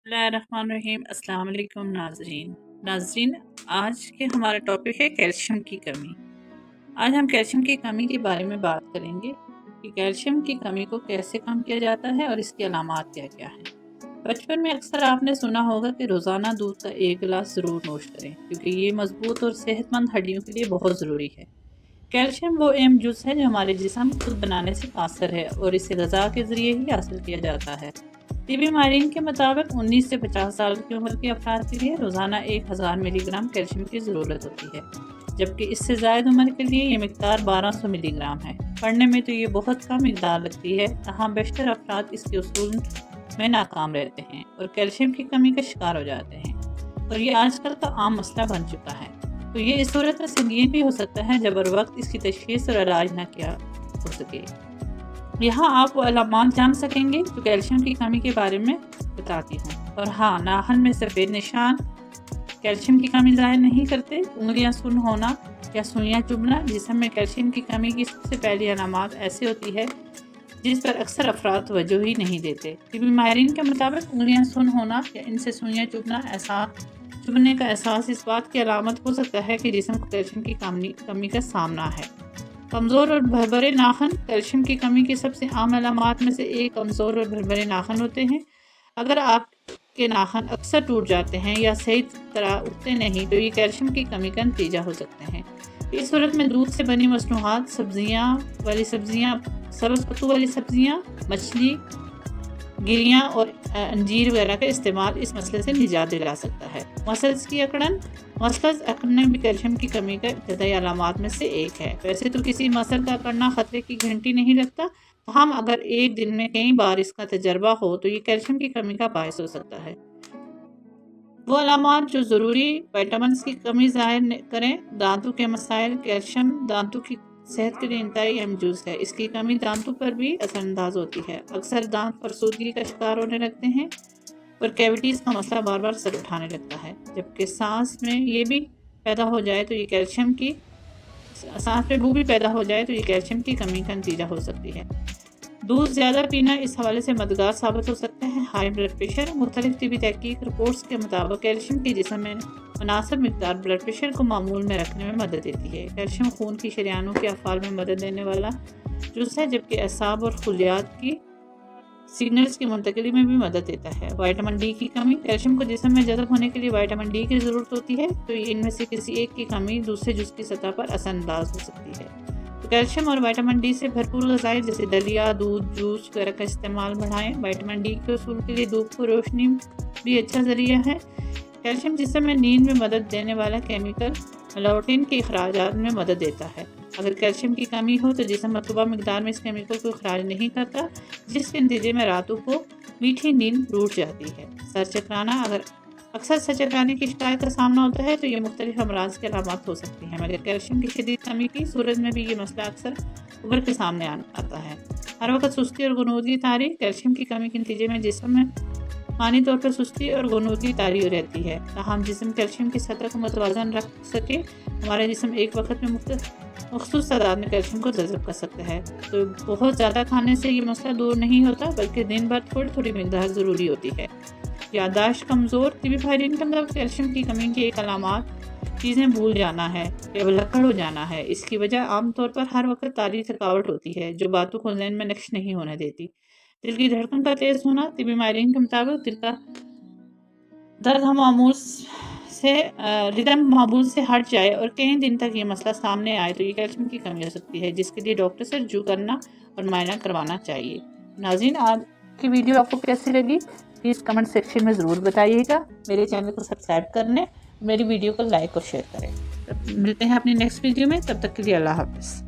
بسم اللہ الرحمن الرحیم۔ السلام علیکم ناظرین، آج کے ہمارا ٹاپک ہے کیلشیم کی کمی۔ آج ہم کیلشیم کی کمی کے بارے میں بات کریں گے کہ کیلشیم کی کمی کو کیسے کم کیا جاتا ہے اور اس کی علامات کیا کیا ہیں۔ بچپن میں اکثر آپ نے سنا ہوگا کہ روزانہ دودھ کا 1 گلاس ضرور نوش کریں، کیونکہ یہ مضبوط اور صحت مند ہڈیوں کے لیے بہت ضروری ہے۔ کیلشیم وہ اہم جز ہے جو ہمارے جسم خود بنانے سے قاصر ہے اور اسے غذا کے ذریعے ہی حاصل کیا جاتا ہے۔ طبی ماہرین کے مطابق 19 سے 50 سال کی عمر کے افراد کے لیے روزانہ 1000 ملی گرام کیلشیم کی ضرورت ہوتی ہے، جبکہ اس سے زائد عمر کے لیے یہ مقدار 1200 ملی گرام ہے۔ پڑھنے میں تو یہ بہت کم مقدار لگتی ہے، تاہم بیشتر افراد اس کے اصول میں ناکام رہتے ہیں اور کیلشیم کی کمی کا شکار ہو جاتے ہیں، اور یہ آج کل کا عام مسئلہ بن چکا ہے۔ تو یہ اس صورت میں سنگین بھی ہو سکتا ہے جب بر وقت اس کی تشخیص اور علاج نہ کیا ہو سکے۔ یہاں آپ وہ علامات جان سکیں گے جو کیلشیم کی کمی کے بارے میں بتاتی ہوں۔ اور ہاں، ناخن میں سفید نشان کیلشیم کی کمی ظاہر نہیں کرتے۔ انگلیاں سن ہونا یا سوئیاں چبھنا جسم میں کیلشیم کی کمی کی سب سے پہلی علامات ایسے ہوتی ہے جس پر اکثر افراد توجہ ہی نہیں دیتے۔ طبی ماہرین کے مطابق انگلیاں سن ہونا یا ان سے سوئیاں چبھنے کا احساس اس بات کی علامت ہو سکتا ہے کہ جسم کو کیلشیم کی کمی کا سامنا ہے۔ کمزور اور بھربھرے ناخن کیلشیم کی کمی کی سب سے عام علامات میں سے ایک کمزور اور بھربھرے ناخن ہوتے ہیں۔ اگر آپ کے ناخن اکثر ٹوٹ جاتے ہیں یا صحیح طرح اٹھتے نہیں تو یہ کیلشیم کی کمی کا نتیجہ ہو سکتے ہیں۔ اس صورت میں دودھ سے بنی مصنوعات، سبز پتوں والی سبزیاں، مچھلی، گریاں اور انجیر وغیرہ کا استعمال اس مسئلے سے نجات دلا سکتا ہے۔ مسلز کی اکڑن بھی کیلشیم کی کمی کا ابتدائی علامات میں سے ایک ہے۔ ویسے تو کسی مسل کا اکڑنا خطرے کی گھنٹی نہیں لگتا، تاہم اگر ایک دن میں کئی بار اس کا تجربہ ہو تو یہ کیلشیم کی کمی کا باعث ہو سکتا ہے۔ وہ علامات جو ضروری وٹامنز کی کمی ظاہر کریں: دانتوں کے مسائل۔ کیلشیم دانتوں کی صحت کے لیے انتہائی اہم جز ہے۔ اس کی کمی دانتوں پر بھی اثر انداز ہوتی ہے۔ اکثر دانت فرسودگی کا شکار ہونے لگتے ہیں اور کیویٹیز کا مسئلہ بار بار سر اٹھانے لگتا ہے، جبکہ سانس میں یہ بھی پیدا ہو جائے تو یہ کیلشیم کی کمی کا نتیجہ ہو سکتی ہے۔ دودھ زیادہ پینا اس حوالے سے مددگار ثابت ہو سکتا ہے۔ High blood pressure. مختلف طبی تحقیق رپورٹس کے مطابق کیلشیم کی جسم میں مناسب مقدار بلڈ پریشر کو معمول میں رکھنے میں مدد دیتی ہے۔ کیلشیم خون کی شریانوں کے افعال میں مدد دینے والا جز ہے، جبکہ اعصاب اور خلیات کی سگنلز کی منتقلی میں بھی مدد دیتا ہے۔ وٹامن ڈی کی کمی۔ کیلشیم کو جسم میں جذب ہونے کے لیے وٹامن ڈی کی ضرورت ہوتی ہے، تو ان میں سے کسی ایک کی کمی دوسرے جز کی سطح پر اثر انداز ہو سکتی ہے۔ تو کیلشیم اور وٹامن ڈی سے بھرپور غذائیں جیسے دلیا، دودھ، جوس وغیرہ کا استعمال بڑھائیں۔ وٹامن ڈی کے حصول کے لیے دھوپ کو روشنی بھی اچھا ذریعہ ہے۔ کیلشیم جسم میں نیند میں مدد دینے والا کیمیکل میلاٹونن کے اخراجات میں مدد دیتا ہے۔ اگر کیلشیم کی کمی ہو تو جسم مطلوبہ مقدار میں اس کیمیکل کو اخراج نہیں کرتا، جس کے نتیجے میں راتوں کو میٹھی نیند ٹوٹ جاتی ہے۔ سر چکرانا۔ اکثر سر چکرانے کی شکایت کا سامنا ہوتا ہے تو یہ مختلف امراض کے علامات ہو سکتی ہیں، مگر کیلشیم کی شدید کمی کی صورت میں بھی یہ مسئلہ اکثر ابھر کے سامنے آتا ہے۔ ہر وقت سستی اور غنودگی طاری۔ کیلشیم کی کمی کے نتیجے میں جسم میں جسمانی طور پر سستی اور غنودگی طاری رہتی ہے۔ تاہم جسم کیلشیم کی سطح کو متوازن رکھ سکے، ہمارا جسم ایک وقت میں مخصوص تعداد میں کیلشیم کو جذب کر سکتا ہے۔ تو بہت زیادہ کھانے سے یہ مسئلہ دور نہیں ہوتا، بلکہ دن بھر تھوڑی تھوڑی مقدار ضروری ہوتی ہے۔ یادداشت کمزور۔ طبی ماہرین کے مطابق کیلشیم کی کمی کی ایک علامات چیزیں بھول جانا ہے یا بھلکڑ ہو جانا ہے۔ اس کی وجہ عام طور پر ہر وقت طاری تھکاوٹ ہوتی ہے، جو باتوں کو ذہن میں نقش نہیں ہونے دیتی۔ دل کی دھڑکن کا تیز ہونا۔ طبی ماہرین کے مطابق دل کا درد ردم معمول سے ہٹ جائے اور کئی دن تک یہ مسئلہ سامنے آئے تو یہ کیلشیم کی کمی ہو سکتی ہے، جس کے لیے ڈاکٹر سے رجوع کرنا اور معائنہ کروانا چاہیے۔ ناظرین، آج کی ویڈیو آپ کو کیسی لگی پلیز کمنٹ سیکشن میں ضرور بتائیے گا۔ میرے چینل کو سبسکرائب کر لیں، میری ویڈیو کو لائک اور شیئر کریں۔ ملتے ہیں اپنی نیکسٹ ویڈیو میں، تب تک کے لیے اللہ حافظ۔